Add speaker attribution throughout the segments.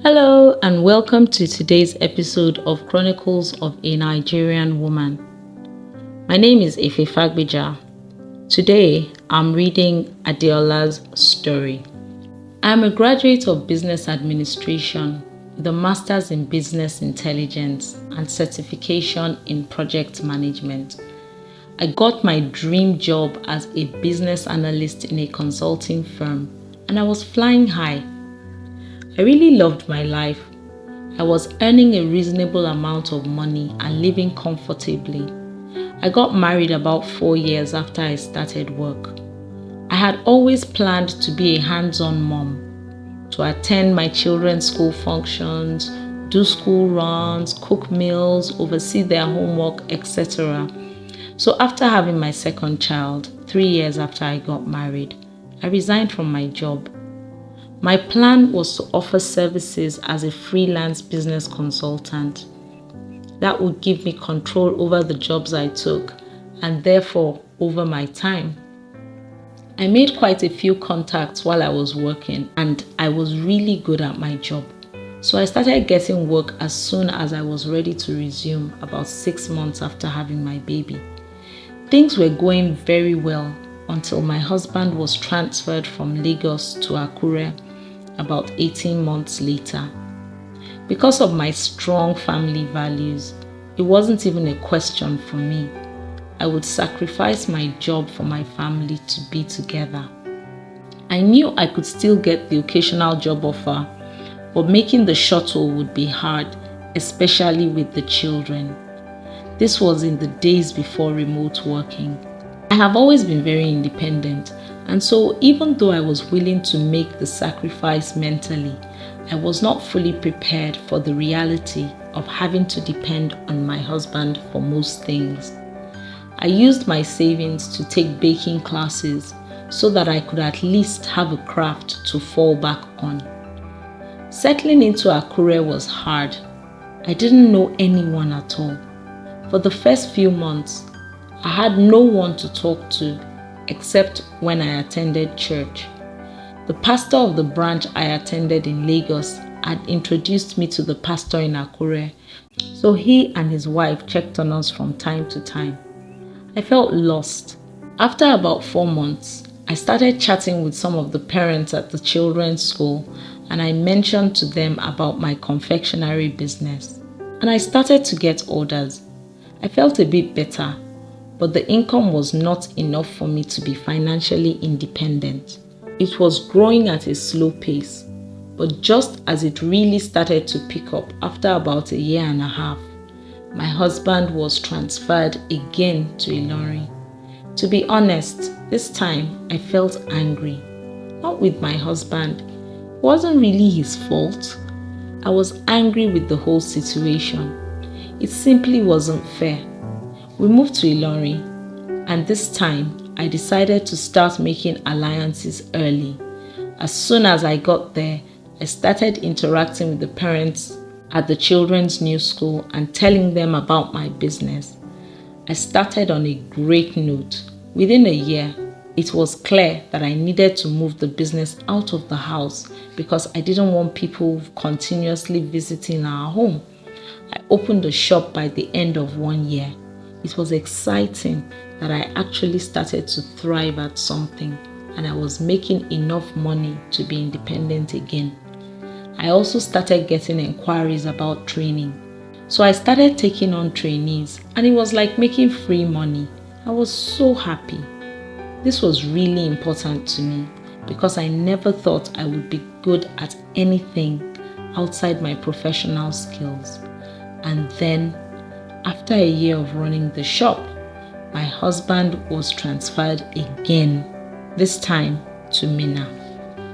Speaker 1: Hello and welcome to today's episode of Chronicles of a Nigerian Woman. My name is Fagbeja. Today I'm reading Adeola's story. I'm a graduate of Business Administration with a Master's in Business Intelligence and certification in Project Management. I got my dream job as a business analyst in a consulting firm and I was flying high. I really loved my life. I was earning a reasonable amount of money and living comfortably. I got married about 4 years after I started work. I had always planned to be a hands-on mom, to attend my children's school functions, do school runs, cook meals, oversee their homework, etc. So after having my second child, 3 years after I got married, I resigned from my job. My plan was to offer services as a freelance business consultant. That would give me control over the jobs I took and therefore over my time. I made quite a few contacts while I was working and I was really good at my job. So I started getting work as soon as I was ready to resume about 6 months after having my baby. Things were going very well until my husband was transferred from Lagos to Akure about 18 months later. Because of my strong family values, it wasn't even a question for me. I would sacrifice my job for my family to be together. I knew I could still get the occasional job offer, but making the shuttle would be hard, especially with the children. This was in the days before remote working. I have always been very independent, and so even though I was willing to make the sacrifice mentally, I was not fully prepared for the reality of having to depend on my husband for most things. I used my savings to take baking classes so that I could at least have a craft to fall back on. Settling into Akure was hard. I didn't know anyone at all. For the first few months, I had no one to talk to except when I attended church. The pastor of the branch I attended in Lagos had introduced me to the pastor in Akure, so he and his wife checked on us from time to time. I felt lost. After about 4 months, I started chatting with some of the parents at the children's school and I mentioned to them about my confectionery business. And I started to get orders. I felt a bit better, but the income was not enough for me to be financially independent. It was growing at a slow pace, but just as it really started to pick up after about 1.5 years, my husband was transferred again to Ilorin. To be honest, this time I felt angry. Not with my husband. It wasn't really his fault. I was angry with the whole situation. It simply wasn't fair. We moved to Ilorin, and this time I decided to start making alliances early. As soon as I got there, I started interacting with the parents at the children's new school and telling them about my business. I started on a great note. Within a year, it was clear that I needed to move the business out of the house because I didn't want people continuously visiting our home. I opened a shop by the end of 1 year. It was exciting that I actually started to thrive at something and I was making enough money to be independent again. I also started getting inquiries about training. So I started taking on trainees and it was like making free money. I was so happy. This was really important to me because I never thought I would be good at anything outside my professional skills. And then, after 1 year of running the shop, my husband was transferred again, this time to Minna.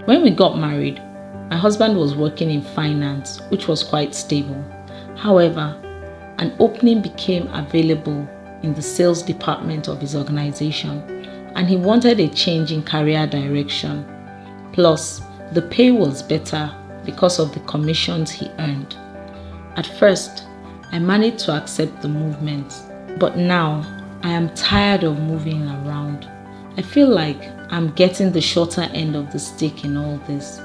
Speaker 1: When we got married, my husband was working in finance, which was quite stable. However, an opening became available in the sales department of his organization, and he wanted a change in career direction. Plus, the pay was better because of the commissions he earned. At first, I managed to accept the movement, but now I am tired of moving around. I feel like I'm getting the shorter end of the stick in all this.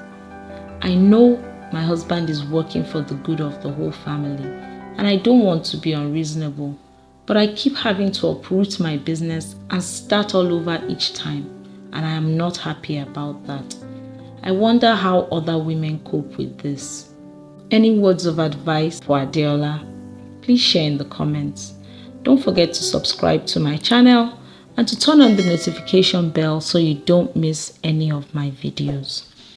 Speaker 1: I know My husband is working for the good of the whole family, and I don't want to be unreasonable, but I keep having to uproot my business and start all over each time, and I am not happy about that. I wonder how other women cope with this. Any words of advice for Adeola? Please share in the comments. Don't forget to subscribe to my channel and to turn on the notification bell so you don't miss any of my videos.